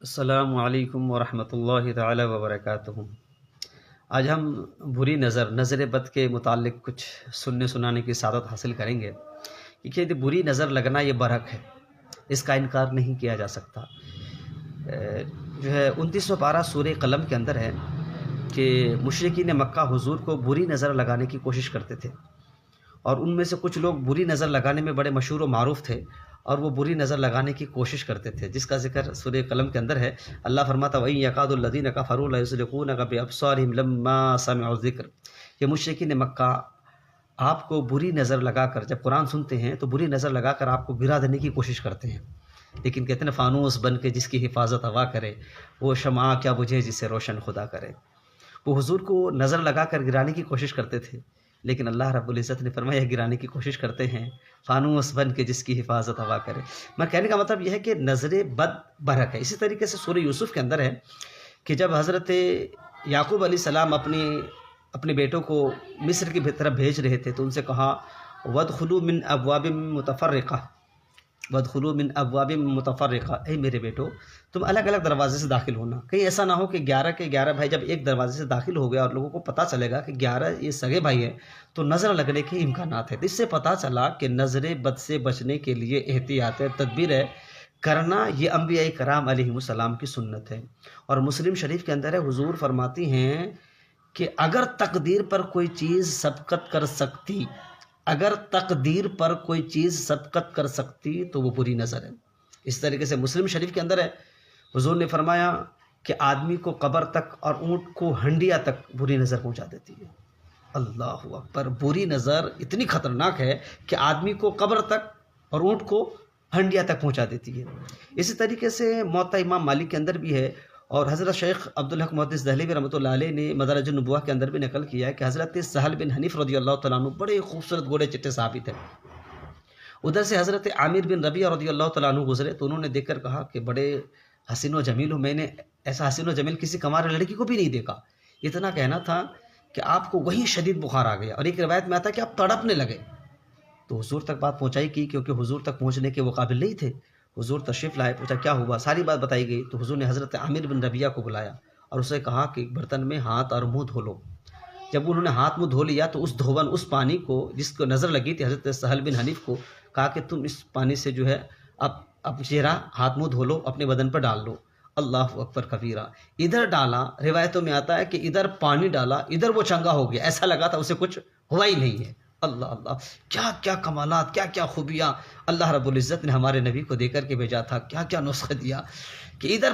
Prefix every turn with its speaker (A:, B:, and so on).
A: السلام علیکم ورحمۃ اللہ تعالی وبرکاتہ۔ آج ہم بری نظر بد کے متعلق کچھ سننے سنانے کی سعادت حاصل کریں گے، کیونکہ بری نظر لگنا یہ برحق ہے، اس کا انکار نہیں کیا جا سکتا۔ جو ہے 29واں پارہ سورہ قلم کے اندر ہے کہ مشرکین مکہ حضور کو بری نظر لگانے کی کوشش کرتے تھے، اور ان میں سے کچھ لوگ بری نظر لگانے میں بڑے مشہور و معروف تھے، اور وہ بری نظر لگانے کی کوشش کرتے تھے، جس کا ذکر سورہ قلم کے اندر ہے۔ اللہ فرماتا وَإِن يَكَادُ الَّذِينَ كَفَرُوا لَيُزْلِقُونَكَ بِأَبْصَارِهِمْ لَمَّا سَمِعُوا الذِّكْرَ کہ مشرکین مکہ آپ کو بری نظر لگا کر، جب قرآن سنتے ہیں تو بری نظر لگا کر آپ کو گرا دینے کی کوشش کرتے ہیں، لیکن کہتے ہیں فانوس بن کے جس کی حفاظت ہوا کرے، وہ شمع کیا بجھے جسے روشن خدا کرے۔ وہ حضور کو نظر لگا کر گرانے کی کوشش کرتے تھے، لیکن اللہ رب العزت نے فرمایا گرانے کی کوشش کرتے ہیں فانوس بن کے جس کی حفاظت ہوا کرے۔ میں کہنے کا مطلب یہ ہے کہ نظر بد برحق ہے۔ اسی طریقے سے سورہ یوسف کے اندر ہے کہ جب حضرت یعقوب علیہ السلام اپنے بیٹوں کو مصر کی طرف بھیج رہے تھے تو ان سے کہا وَادْخُلُوا مِنْ أَبْوَابٍ مُتَفَرِّقَةٍ وَادْخُلُوا مِنْ أَبْوَابٍ مُتَفَرِّقَةٍ، اے میرے بیٹو تم الگ الگ دروازے سے داخل ہونا، کہیں ایسا نہ ہو کہ 11 کے 11 بھائی جب ایک دروازے سے داخل ہو گیا اور لوگوں کو پتہ چلے گا کہ 11 یہ سگے بھائی ہیں تو نظر لگنے کے امکانات ہیں۔ اس سے پتہ چلا کہ نظر بد سے بچنے کے لیے احتیاط تدبیر کرنا یہ انبیاء کرام علیہ السلام کی سنت ہے۔ اور مسلم شریف کے اندر ہے حضور فرماتی ہیں کہ اگر تقدیر پر کوئی چیز سبقت کر سکتی، اگر تقدیر پر کوئی چیز سبقت کر سکتی تو وہ بری نظر ہے۔ اس طریقے سے مسلم شریف کے اندر ہے حضور نے فرمایا کہ آدمی کو قبر تک اور اونٹ کو ہنڈیا تک بری نظر پہنچا دیتی ہے۔ اللہ اکبر، بری نظر اتنی خطرناک ہے کہ آدمی کو قبر تک اور اونٹ کو ہنڈیا تک پہنچا دیتی ہے۔ اسی طریقے سے موطا امام مالک کے اندر بھی ہے، اور حضرت شیخ عبدالحق محدث دہلوی رحمۃ اللہ علیہ نے مدارج النبوہ کے اندر بھی نقل کیا ہے کہ حضرت سہل بن حنیف رضی اللہ تعالیٰ عنہ بڑے خوبصورت گھوڑے چٹے صحابی تھے۔ ادھر سے حضرت عامر بن ربیعہ رضی اللہ تعالیٰ عنہ گزرے تو انہوں نے دیکھ کر کہا کہ بڑے حسین و جمیل ہو، میں نے ایسا حسین و جمیل کسی کمار لڑکی کو بھی نہیں دیکھا۔ اتنا کہنا تھا کہ آپ کو وہی شدید بخار آ گیا، اور ایک روایت میں آتا ہے کہ آپ تڑپنے لگے۔ تو حضور تک بات پہنچائی کی، کیونکہ حضور تک پہنچنے کے وہ قابل نہیں تھے۔ حضور تشریف لائے، پوچھا کیا ہوا، ساری بات بتائی گئی۔ تو حضور نے حضرت عامر بن ربیعہ کو بلایا اور اسے کہا کہ برتن میں ہاتھ اور منہ دھو لو۔ جب انہوں نے ہاتھ منہ دھو لیا تو اس دھون، اس پانی کو جس کو نظر لگی تھی حضرت سہل بن حنیف کو، کہا کہ تم اس پانی سے جو ہے اب چہرہ ہاتھ منہ دھو لو، اپنے بدن پر ڈال لو۔ اللہ اکبر کبیرہ، ادھر ڈالا، روایتوں میں آتا ہے کہ ادھر پانی ڈالا، ادھر وہ چنگا ہو گیا، ایسا لگا تھا اسے کچھ ہوا ہی نہیں ہے۔ اللہ اللہ، کیا کیا کمالات، کیا کیا خوبیاں اللہ رب العزت نے ہمارے نبی کو دے کر کے بھیجا تھا، کیا کیا نسخہ دیا کہ ادھر